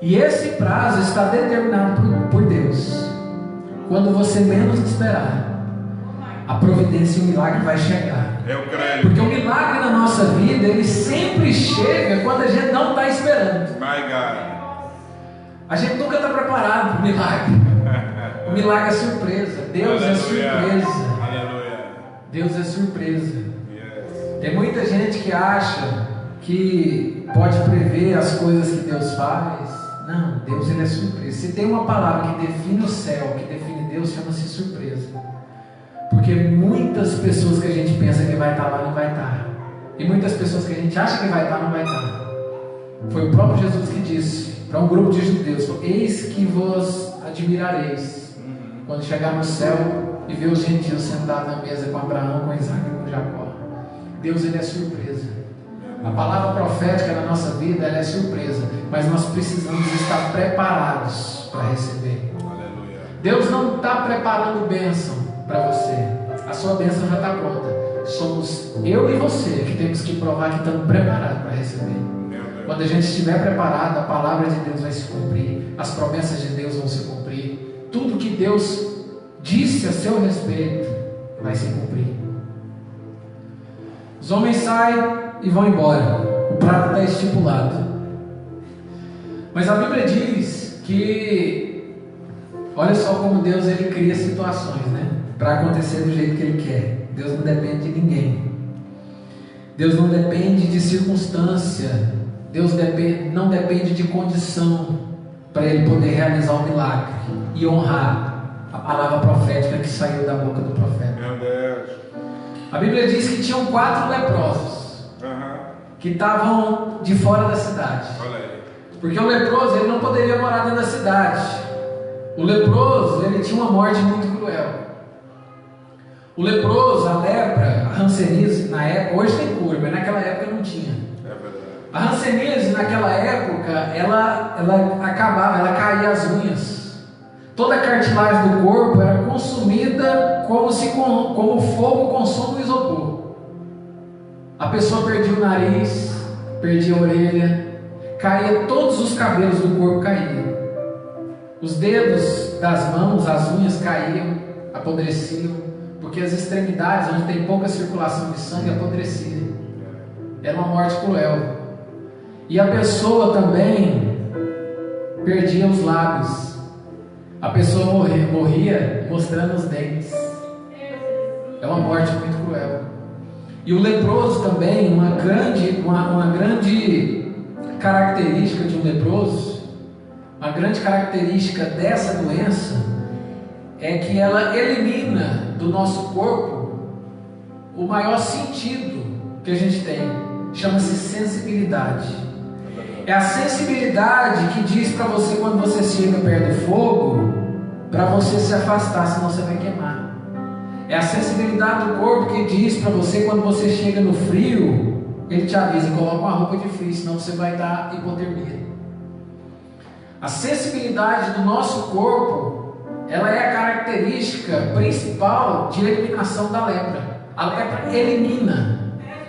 E esse prazo está determinado por Deus. Quando você menos esperar, a providência e o milagre vai chegar. Eu creio. Porque o milagre na nossa vida, ele sempre chega quando a gente não está esperando. A gente nunca está preparado para o milagre. O milagre é surpresa. Deus é surpresa. Deus é surpresa. Tem muita gente que acha que pode prever as coisas que Deus faz. Não, Deus ele é surpresa. Se tem uma palavra que define o céu, que define Deus, chama-se surpresa. Porque muitas pessoas que a gente pensa que vai estar lá, não vai estar. E muitas pessoas que a gente acha que vai estar, não vai estar. Foi o próprio Jesus que disse para um grupo de judeus: eis que vos admirareis quando chegar no céu e ver os gentios sentados na mesa com Abraão, com Isaac e com Jacó. Deus ele é surpresa. A palavra profética na nossa vida ela é surpresa, mas nós precisamos estar preparados para receber. Aleluia. Deus não está preparando bênção para você. A sua bênção já está pronta. Somos eu e você que temos que provar que estamos preparados para receber. Quando a gente estiver preparado, a palavra de Deus vai se cumprir, as promessas de Deus vão se cumprir, tudo que Deus disse a seu respeito vai se cumprir. Os homens saem e vão embora, o prato está estipulado. Mas a Bíblia diz que, olha só como Deus ele cria situações, né? Para acontecer do jeito que Ele quer. Deus não depende de ninguém. Deus não depende de circunstância. Deus não depende de condição para Ele poder realizar o milagre e honrar a palavra profética que saiu da boca do profeta. Meu Deus. A Bíblia diz que tinham 4 leprosos que estavam de fora da cidade. Olha aí. Porque o leproso ele não poderia morar dentro da cidade. O leproso ele tinha uma morte muito cruel. O leproso, a lepra, a hanseníase, na época, hoje tem cura, mas naquela época não tinha. É verdade. A hanseníase naquela época, ela acabava, ela caía as unhas. Toda a cartilagem do corpo era consumida como fogo consome o isopor. A pessoa perdia o nariz, perdia a orelha, caía, todos os cabelos do corpo caíam. Os dedos das mãos, as unhas caíam, apodreciam, porque as extremidades, onde tem pouca circulação de sangue, apodreciam. Era uma morte cruel. E a pessoa também perdia os lábios. A pessoa morria mostrando os dentes. É uma morte muito cruel. E o leproso também, uma grande característica de um leproso, uma grande característica dessa doença é que ela elimina do nosso corpo o maior sentido que a gente tem. Chama-se sensibilidade. É a sensibilidade que diz para você quando você chega perto do fogo, para você se afastar, senão você vai queimar. É a sensibilidade do corpo que diz para você quando você chega no frio, ele te avisa, coloca uma roupa de frio, senão você vai dar hipotermia. A sensibilidade do nosso corpo, ela é a característica principal de eliminação da lepra. A lepra elimina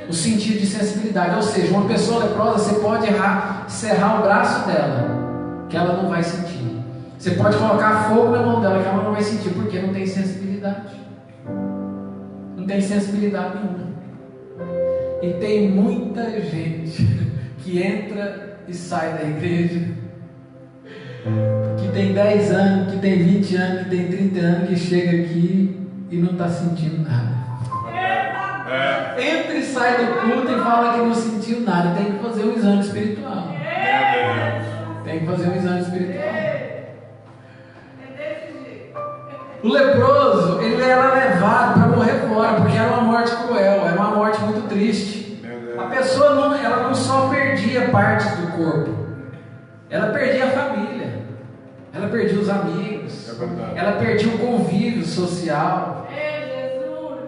o sentido de sensibilidade, ou seja, uma pessoa leprosa, você pode serrar o braço dela, que ela não vai sentir. Você pode colocar fogo na mão dela, que ela não vai sentir, porque não tem sensibilidade. Não tem sensibilidade nenhuma. E tem muita gente que entra e sai da igreja, que tem 10 anos, que tem 20 anos, que tem 30 anos, que chega aqui e não está sentindo nada. Entra e sai do culto e fala que não sentiu nada. Tem que fazer um exame espiritual. Tem que fazer um exame espiritual. O leproso, ele era levado para morrer fora, porque era uma morte cruel, era uma morte muito triste. A pessoa ela não só perdia partes do corpo, ela perdia a família, ela perdia os amigos, ela perdia o convívio social,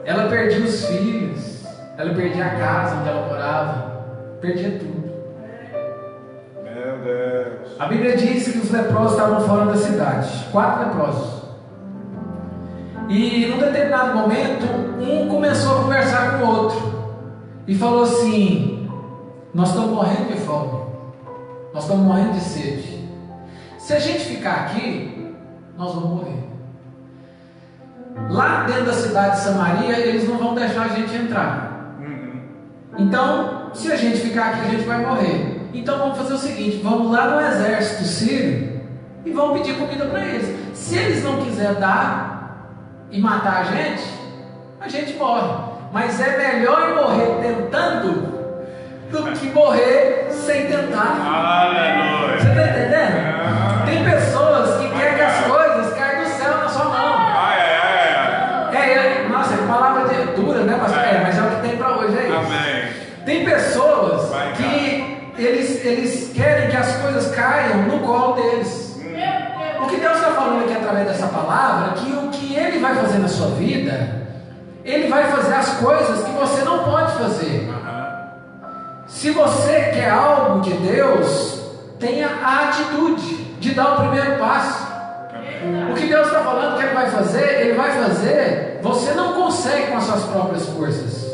ela perdia os filhos, ela perdia a casa onde ela morava, perdia tudo. Meu Deus. A Bíblia diz que os leprosos estavam fora da cidade, 4 leprosos. E num determinado momento, um começou a conversar com o outro e falou assim: nós estamos morrendo de fome, nós estamos morrendo de sede. Se a gente ficar aqui, nós vamos morrer. Lá dentro da cidade de Samaria, eles não vão deixar a gente entrar. Então, se a gente ficar aqui, a gente vai morrer. Então vamos fazer o seguinte: vamos lá no exército sírio e vamos pedir comida para eles. Se eles não quiserem dar e matar a gente morre. mas é melhor morrer tentando do que morrer sem tentar. Aleluia. Você está entendendo? Tem pessoas que querem que as coisas caiam do céu na sua mão. Nossa, é palavra dura, né, pastor? Mas é o que tem para hoje, é isso. Amém. Tem pessoas que eles querem que as coisas caiam no colo deles. O que Deus está falando aqui através dessa palavra, que o que Ele vai fazer na sua vida, Ele vai fazer as coisas que você não pode fazer. Se você quer algo de Deus, tenha a atitude de dar o primeiro passo. O que Deus está falando que Ele vai fazer, você não consegue com as suas próprias forças.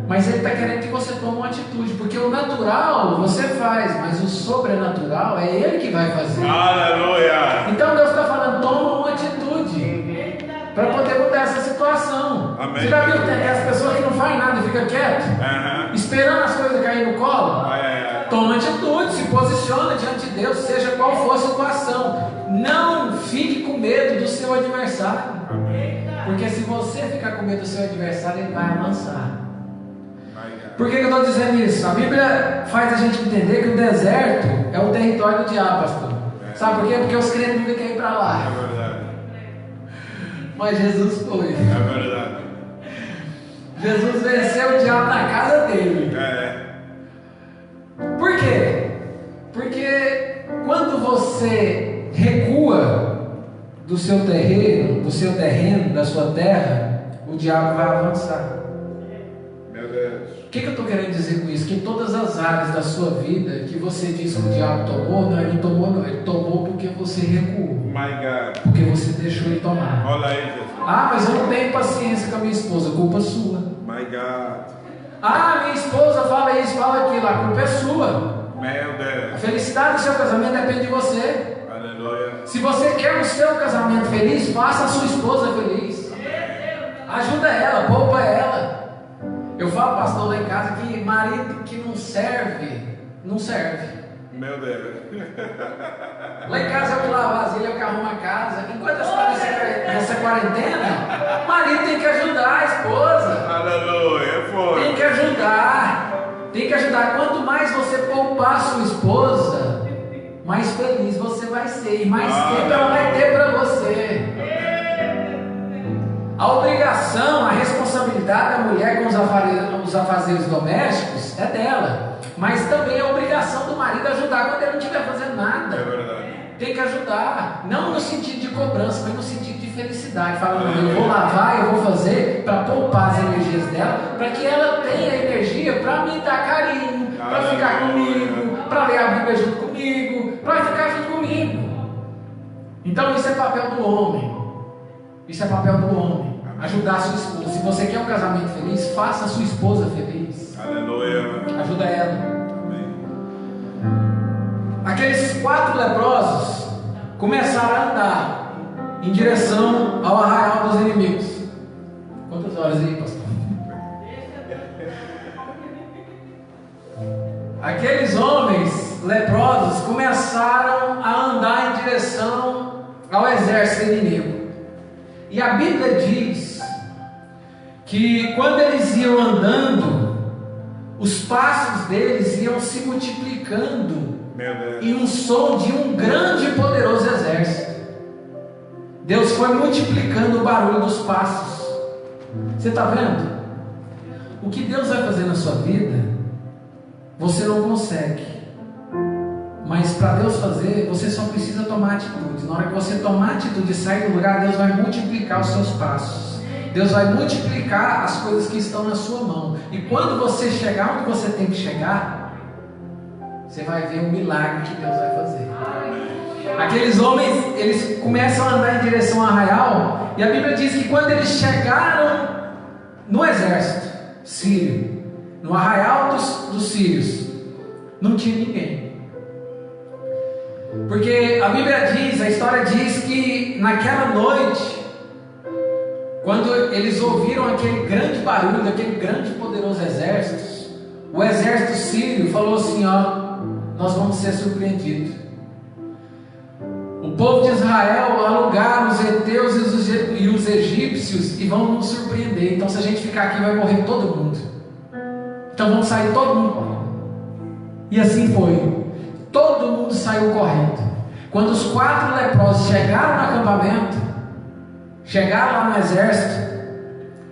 Mas Ele está querendo que você tome uma atitude, porque o natural você faz, mas o sobrenatural é Ele que vai fazer. Aleluia. Então Deus está falando, toma uma atitude para poder mudar essa situação. Amém. Você já viu as pessoas que não fazem nada e ficam quietas, esperando as coisas caírem no colo? Toma atitude, se posiciona diante de Deus, seja qual for a situação. Não fique com medo do seu adversário. Porque se você ficar com medo do seu adversário, ele vai avançar. Por que eu estou dizendo isso? A Bíblia faz a gente entender que o deserto é o território do diabo, pastor. Sabe por quê? Porque os crentes não querem ir para lá. É verdade. Mas Jesus foi. É verdade. Jesus venceu o diabo na casa dele. Por quê? Porque quando você recua do seu terreno, da sua terra, o diabo vai avançar. Meu Deus. O que eu estou querendo dizer com isso? Que todas as áreas da sua vida que você diz que o diabo tomou, não, ele não tomou não, ele tomou porque você recuou. My God. Porque você deixou ele tomar. Olha aí, Jesus. Ah, mas eu não tenho paciência com a minha esposa, culpa sua. My God. Ah, minha esposa fala isso, fala aquilo, a culpa é sua. Meu Deus. A felicidade do seu casamento depende de você. Aleluia. Se você quer o seu casamento feliz, faça a sua esposa feliz. Ajuda ela, poupa ela. Eu falo, pastor, lá em casa que marido que não serve, não serve. Meu Deus. Lá em casa eu que lavo vasilha, eu que arrumo a casa. Enquanto nessa quarentena, o marido tem que ajudar a esposa. Aleluia. Foi. Tem que ajudar. Tem que ajudar. Quanto mais você poupar a sua esposa, mais feliz você vai ser. E mais tempo ela vai ter para você. A obrigação, a responsabilidade da mulher com os afazeres domésticos é dela. Mas também é a obrigação do marido ajudar quando ele não estiver fazendo nada. É verdade. Tem que ajudar. Não no sentido de cobrança, mas no sentido de felicidade. Falando, eu vou lavar, eu vou fazer para poupar as energias dela, para que ela tenha energia para me dar carinho, para ficar comigo, para ler a Bíblia junto comigo, para ficar junto comigo. Então isso é papel do homem. Isso é papel do homem. Ajudar a sua esposa. Se você quer um casamento feliz, faça a sua esposa feliz. Aleluia. Ajuda ela. Amém. Aqueles 4 leprosos começaram a andar em direção ao arraial dos inimigos. Quantas horas aí, pastor? Aqueles homens leprosos começaram a andar em direção ao exército inimigo. E a Bíblia diz que quando eles iam andando, os passos deles iam se multiplicando em um som de um grande e poderoso exército. Deus foi multiplicando o barulho dos passos. Você está vendo? O que Deus vai fazer na sua vida, você não consegue. Mas para Deus fazer, você só precisa tomar atitude. Na hora que você tomar atitude e sair do lugar, Deus vai multiplicar os seus passos. Deus vai multiplicar as coisas que estão na sua mão. E quando você chegar onde você tem que chegar, você vai ver o milagre que Deus vai fazer. Aqueles homens, eles começam a andar em direção ao arraial. E a Bíblia diz que quando eles chegaram no exército sírio, no arraial dos sírios, não tinha ninguém. Porque a Bíblia diz, a história diz que naquela noite, quando eles ouviram aquele grande barulho, daquele grande e poderoso exército, o exército sírio falou assim, ó, nós vamos ser surpreendidos. O povo de Israel alugaram os heteus e os egípcios egípcios e vão nos surpreender. Então, se a gente ficar aqui, vai morrer todo mundo. Então, vamos sair todo mundo correndo. E assim foi. Todo mundo saiu correndo. Quando os 4 leprosos chegaram no acampamento, chegaram lá no exército,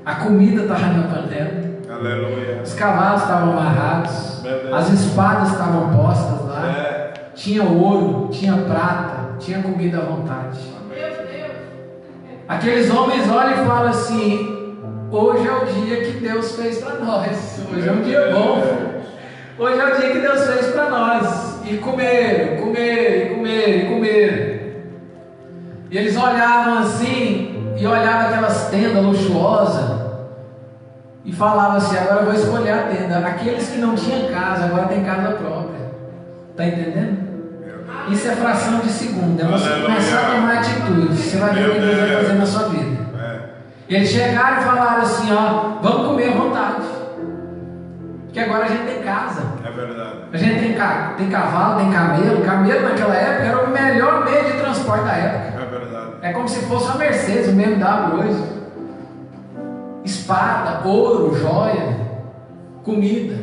a comida estava na panela. Aleluia. Os cavalos estavam amarrados, as espadas estavam postas lá, tinha ouro, tinha prata, tinha comida à vontade. Aqueles homens olham e falam assim: hoje é o dia que Deus fez para nós, hoje é um dia bom, hoje é o dia que Deus fez para nós. E comeram, comeram, comeram, comeram. E eles olhavam assim, e olhavam aquelas tendas luxuosas, e falava assim: agora eu vou escolher a tenda. Aqueles que não tinham casa, agora tem casa própria. Está entendendo? Isso é fração de segundo. É você começar a tomar atitude. Você vai ver o que Deus vai fazer na sua vida. Eles chegaram e falaram assim: ó, vamos comer à vontade, porque agora a gente tem casa. É verdade. A gente tem cavalo, tem camelo. Camelo naquela época era o melhor meio de transporte da época. É verdade. É como se fosse uma Mercedes, um BMW hoje. Espada, ouro, joia, comida.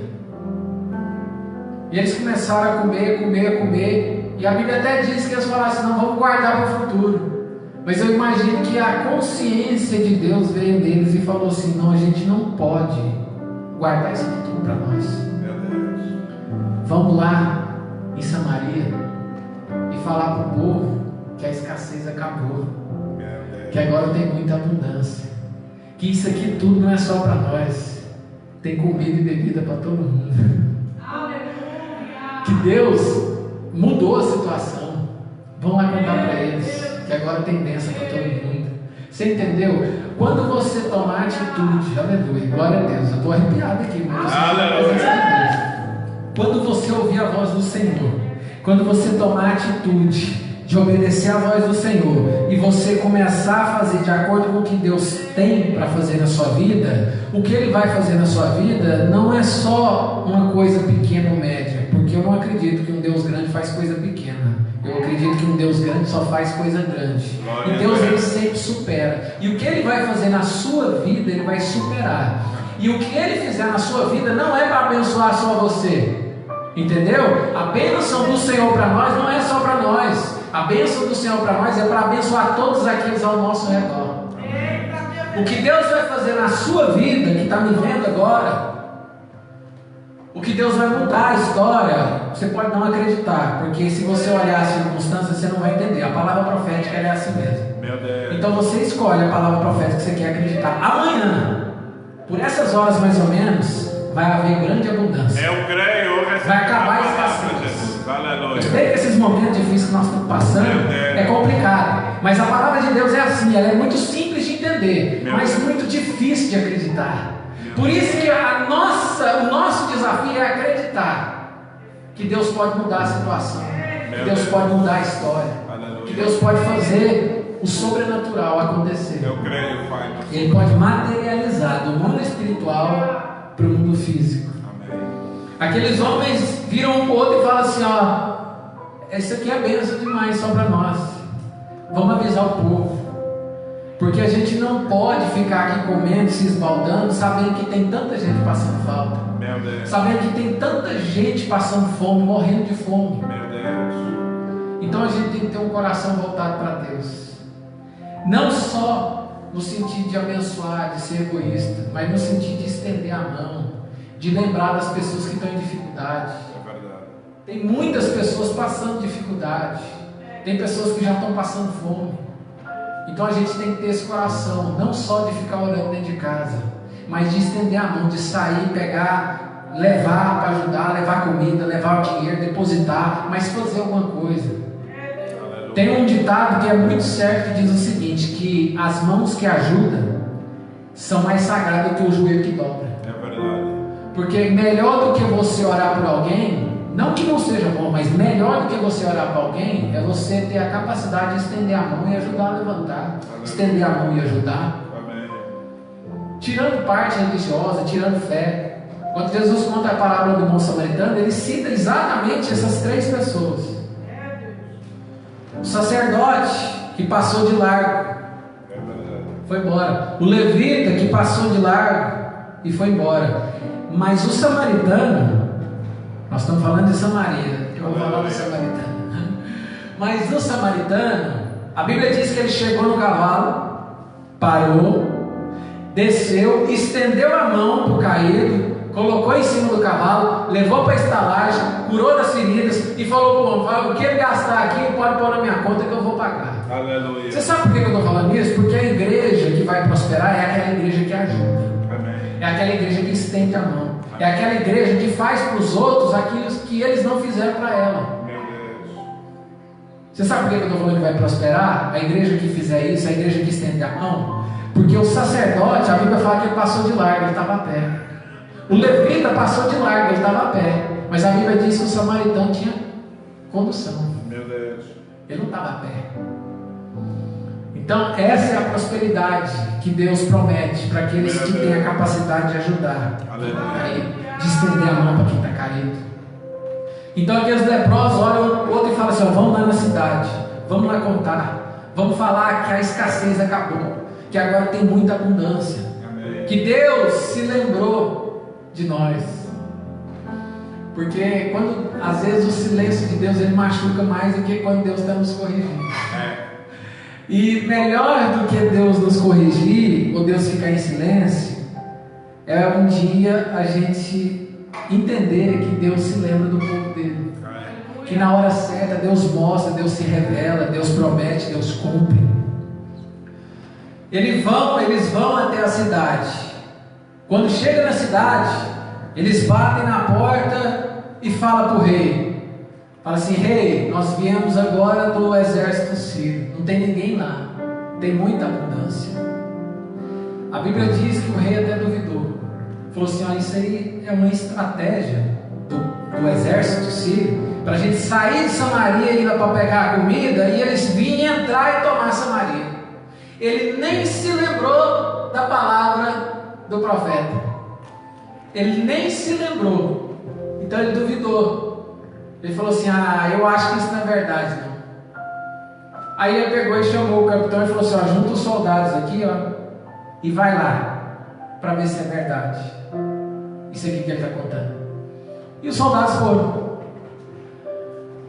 E eles começaram a comer, comer, comer. E a Bíblia até diz que eles falaram assim: não, vamos guardar para o futuro. Mas eu imagino que a consciência de Deus veio neles e falou assim: não, a gente não pode guardar esse futuro para nós. Meu Deus. Vamos lá em Samaria e falar para o povo que a escassez acabou, Meu Deus. que agora tem muita abundância, que isso aqui tudo não é só para nós, tem comida e bebida para todo mundo. Que Deus mudou a situação. Vão lá contar para eles que agora tem bênção para todo mundo. Você entendeu? Quando você tomar atitude, aleluia, glória a Deus. Eu estou arrepiado aqui, mas aleluia. Quando você ouvir a voz do Senhor, quando você tomar atitude de obedecer a voz do Senhor e você começar a fazer de acordo com o que Deus tem para fazer na sua vida, o que Ele vai fazer na sua vida não é só uma coisa pequena ou média, porque eu não acredito que um Deus grande faz coisa pequena. Eu acredito que um Deus grande só faz coisa grande. E Deus, Ele sempre supera. E o que Ele vai fazer na sua vida, Ele vai superar. E o que Ele fizer na sua vida não é para abençoar só você. Entendeu? A bênção do Senhor para nós não é só para nós. A bênção do Senhor para nós é para abençoar todos aqueles ao nosso redor. O que Deus vai fazer na sua vida, que está me vendo agora, o que Deus vai mudar a história, você pode não acreditar, porque se você olhar as circunstâncias, você não vai entender. A palavra profética ela é assim mesmo. Meu Deus. Então você escolhe a palavra profética que você quer acreditar. Amanhã, por essas horas mais ou menos, vai haver grande abundância. Eu creio. Vai acabar a escassez. Aleluia. Eu sei que esses momentos difíceis que nós estamos passando é complicado, mas a palavra de Deus é assim, ela é muito simples de entender, mas muito difícil de acreditar. Por isso que o nosso desafio é acreditar que Deus pode mudar a situação, que Deus pode mudar a história, que Deus pode fazer o sobrenatural acontecer. Eu creio, Pai. Ele pode materializar do mundo espiritual para o mundo físico. Aqueles homens viram um outro e falam assim: ó, isso aqui é bênção demais só para nós. Vamos avisar o povo, porque a gente não pode ficar aqui comendo, se esbaldando, sabendo que tem tanta gente passando falta, Meu Deus. sabendo que tem tanta gente passando fome, morrendo de fome. Meu Deus. Então a gente tem que ter um coração voltado para Deus, não só no sentido de abençoar, de ser egoísta, mas no sentido de estender a mão, de lembrar das pessoas que estão em dificuldade. É verdade. Tem muitas pessoas passando dificuldade, tem pessoas que já estão passando fome. Então a gente tem que ter esse coração, não só de ficar orando dentro de casa, mas de estender a mão, de sair, pegar, levar para ajudar, levar comida, levar o dinheiro, depositar, mas fazer alguma coisa. Tem um ditado que é muito certo que diz o seguinte, que as mãos que ajudam são mais sagradas que o joelho que dobra. É verdade. Porque melhor do que você orar por alguém, não que não seja bom, mas melhor do que você orar por alguém é você ter a capacidade de estender a mão e ajudar a levantar. Estender a mão e ajudar. Amém. Tirando parte religiosa, tirando fé. Quando Jesus conta a parábola do bom samaritano, ele cita exatamente essas 3 pessoas. O sacerdote que passou de largo, É verdade. Foi embora. O levita que passou de largo e foi embora. Mas o samaritano, nós estamos falando de Samaria, eu vou falar do samaritano. Mas o samaritano, a Bíblia diz que ele chegou no cavalo, parou, desceu, estendeu a mão para o caído, colocou em cima do cavalo, levou para a estalagem, curou das feridas e falou para o homem: o que ele gastar aqui pode pôr na minha conta que eu vou pagar. Aleluia. Você sabe por que eu estou falando isso? Porque a igreja que vai prosperar é aquela igreja que ajuda, é aquela igreja que estende a mão, é aquela igreja que faz para os outros aquilo que eles não fizeram para ela. Você sabe por que eu estou falando que vai prosperar? A igreja que fizer isso, a igreja que estende a mão. Porque o sacerdote, a Bíblia fala que ele passou de largo, ele estava a pé. O levita passou de largo, ele estava a pé. Mas a Bíblia diz que o samaritano tinha condução. Meu Deus. Ele não estava a pé. Então essa é a prosperidade que Deus promete para aqueles que têm a capacidade de ajudar, de estender a mão para quem está caído. Então aqueles leprosos olham o outro e falam assim: vamos lá na cidade, vamos lá contar, vamos falar que a escassez acabou, que agora tem muita abundância, que Deus se lembrou de nós. Porque quando às vezes o silêncio de Deus ele machuca mais do que quando Deus está nos corrigindo. E melhor do que Deus nos corrigir ou Deus ficar em silêncio é um dia a gente entender que Deus se lembra do povo dele, que na hora certa Deus mostra, Deus se revela, Deus promete, Deus cumpre. Eles vão até a cidade. Quando chega na cidade, eles batem na porta e falam para o rei. Fala assim: rei, nós viemos agora do exército sírio, não tem ninguém lá, tem muita abundância. A Bíblia diz que o rei até duvidou, falou assim: olha, isso aí é uma estratégia do exército sírio, para a gente sair de Samaria e ir lá para pegar a comida, e eles vinham entrar e tomar Samaria. Ele nem se lembrou da palavra do profeta, ele nem se lembrou, então ele duvidou. Ele falou assim: eu acho que isso não é verdade não. Aí ele pegou e chamou o capitão e falou assim: junta os soldados aqui, e vai lá para ver se é verdade isso aqui que ele está contando. E os soldados foram.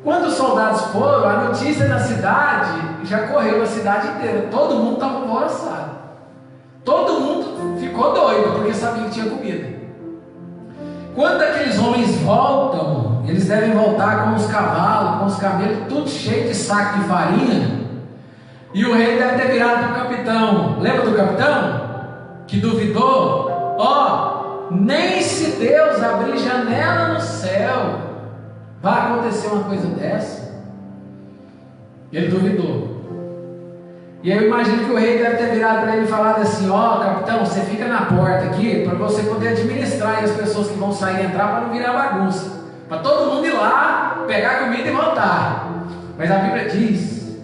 Quando os soldados foram, a notícia na cidade já correu na cidade inteira. Todo mundo estava alvoroçado. Todo mundo ficou doido porque sabia que tinha comida. Quando aqueles homens voltam, eles devem voltar com os cavalos, com os camelos, tudo cheio de saco de farinha. E o rei deve ter virado para o capitão. Lembra do capitão? Que duvidou? Nem se Deus abrir janela no céu, vai acontecer uma coisa dessa. Ele duvidou. E eu imagino que o rei deve ter virado para ele e falado assim: capitão, você fica na porta aqui para você poder administrar as pessoas que vão sair e entrar, para não virar bagunça, para todo mundo ir lá, pegar comida e voltar. Mas a Bíblia diz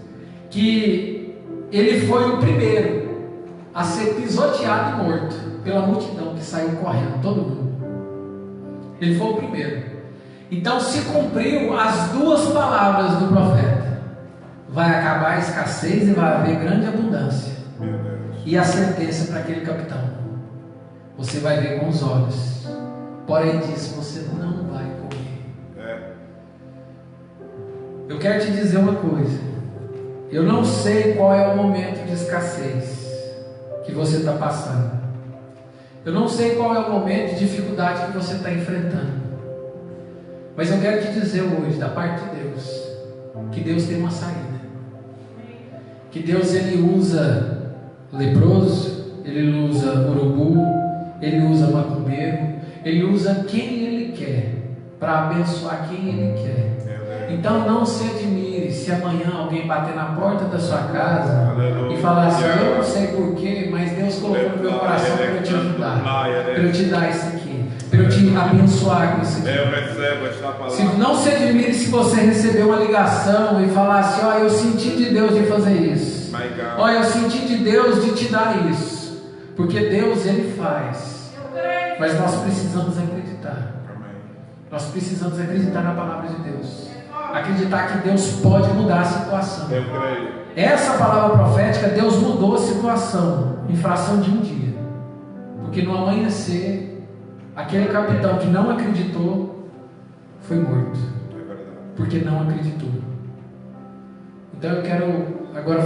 que ele foi o primeiro a ser pisoteado e morto pela multidão que saiu correndo, todo mundo. Ele foi o primeiro. Então se cumpriu as duas palavras do profeta: vai acabar a escassez e vai haver grande abundância. E a sentença para aquele capitão: você vai ver com os olhos, porém diz, você não vai comer. Eu quero te dizer uma coisa: eu não sei qual é o momento de escassez que você está passando, eu não sei qual é o momento de dificuldade que você está enfrentando, mas eu quero te dizer hoje, da parte de Deus, que Deus tem uma saída. Que Deus ele usa leproso, ele usa urubu, ele usa macumbeiro, ele usa quem ele quer para abençoar quem ele quer. Então não se admire se amanhã alguém bater na porta da sua casa e falar assim: eu não sei porquê, mas Deus colocou no meu coração para eu te ajudar, para eu te dar isso aqui, para eu te abençoar com isso aqui. Se não se admire se você receber uma ligação e falar assim: eu senti de Deus de fazer isso, eu senti de Deus de te dar isso, porque Deus ele faz, mas nós precisamos acreditar. Nós precisamos acreditar na palavra de Deus. Acreditar que Deus pode mudar a situação. Eu creio. Essa palavra profética, Deus mudou a situação em fração de um dia. Porque no amanhecer, aquele capitão que não acreditou foi morto. É verdade. Porque não acreditou. Então eu quero agora